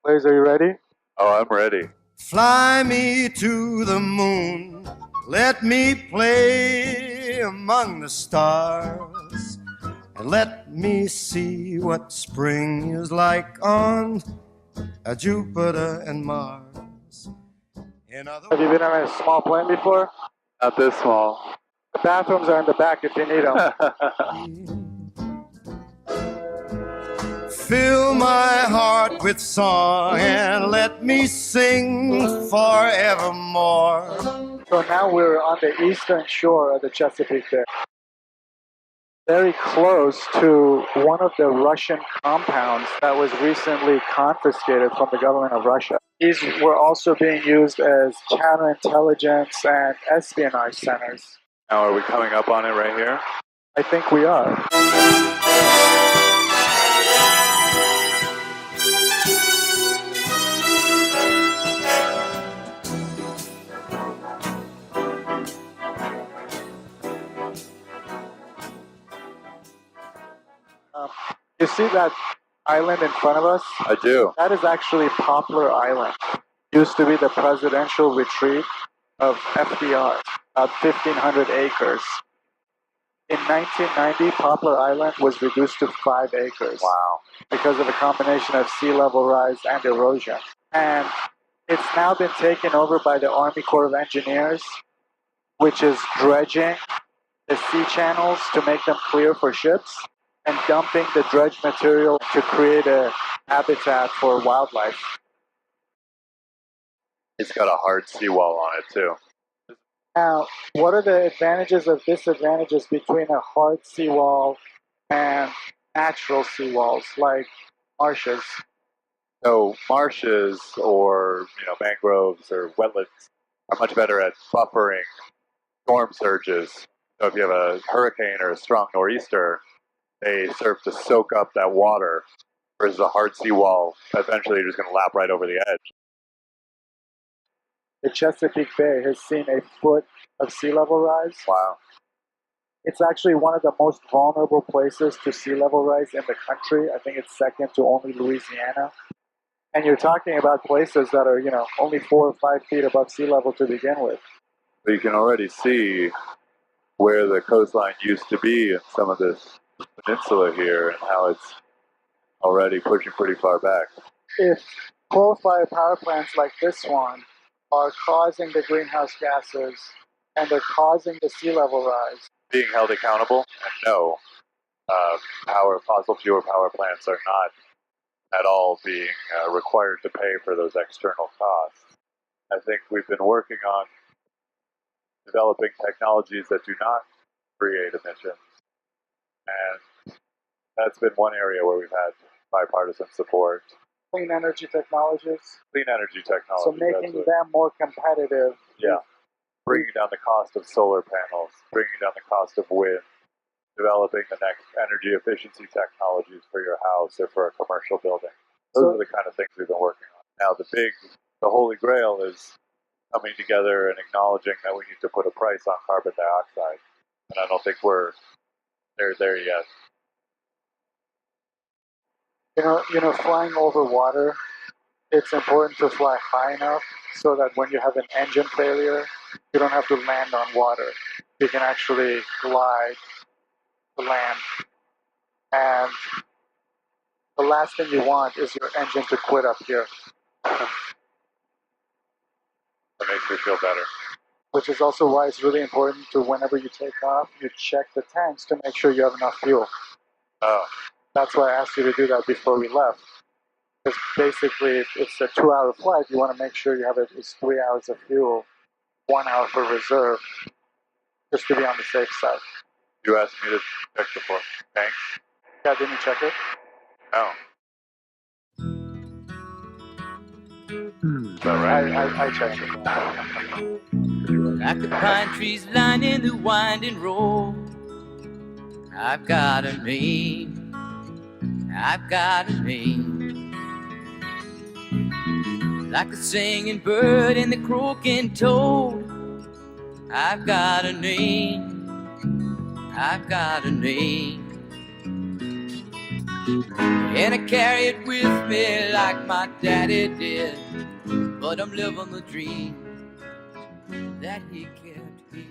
Blaze, are you ready? Oh, I'm ready. Fly me to the moon, let me play among the stars, and let me see what spring is like on Jupiter and Mars. In other Have you been on a small plane before? Not this small. The bathrooms are in the back if you need them. Fill my heart with song and let me sing forevermore. So now we're on the eastern shore of the Chesapeake Bay. Very close to one of the Russian compounds that was recently confiscated from the government of Russia. These were also being used as counterintelligence and espionage centers. Now, are we coming up on it right here? I think we are. You see that island in front of us? I do. That is actually Poplar Island. Used to be the presidential retreat of FDR, about 1,500 acres. In 1990, Poplar Island was reduced to 5 acres. Wow. Because of a combination of sea level rise and erosion. And it's now been taken over by the Army Corps of Engineers, which is dredging the sea channels to make them clear for ships and dumping the dredged material to create a habitat for wildlife. It's got a hard seawall on it, too. Now, what are the advantages or disadvantages between a hard seawall and natural seawalls like marshes? So marshes or mangroves or wetlands are much better at buffering storm surges. So if you have a hurricane or a strong nor'easter, they serve to soak up that water, versus a hard seawall, eventually you're just going to lap right over the edge. The Chesapeake Bay has seen a foot of sea level rise. Wow. It's actually one of the most vulnerable places to sea level rise in the country. I think it's second to only Louisiana. And you're talking about places that are, only 4 or 5 feet above sea level to begin with. But you can already see where the coastline used to be in some of this peninsula here and how it's already pushing pretty far back. If coal-fired power plants like this one are causing the greenhouse gases and they're causing the sea level rise, being held accountable, and no, fossil fuel power plants are not at all being required to pay for those external costs. I think we've been working on developing technologies that do not create emissions, and that's been one area where we've had bipartisan support. Clean energy technologies. Clean energy technology. So making them more competitive. Yeah. Bringing down the cost of solar panels, bringing down the cost of wind, developing the next energy efficiency technologies for your house or for a commercial building. Those are the kind of things we've been working on. Now the holy grail is coming together and acknowledging that we need to put a price on carbon dioxide. And I don't think we're there yet. Flying over water, it's important to fly high enough so that when you have an engine failure, you don't have to land on water. You can actually glide to land. And the last thing you want is your engine to quit up here. That makes me feel better. Which is also why it's really important to, whenever you take off, you check the tanks to make sure you have enough fuel. Oh. That's why I asked you to do that before we left. Because basically, it's a 2-hour flight. You want to make sure you have at least 3 hours of fuel, 1 hour for reserve, just to be on the safe side. You asked me to check the tanks? Yeah, didn't you check it? No. Is that right? I checked it. Like the pine trees lining the winding road, I've got a name. I've got a name. Like the singing bird and the croaking toad, I've got a name. I've got a name. and I carry it with me like my daddy did. But I'm living the dream that he kept here.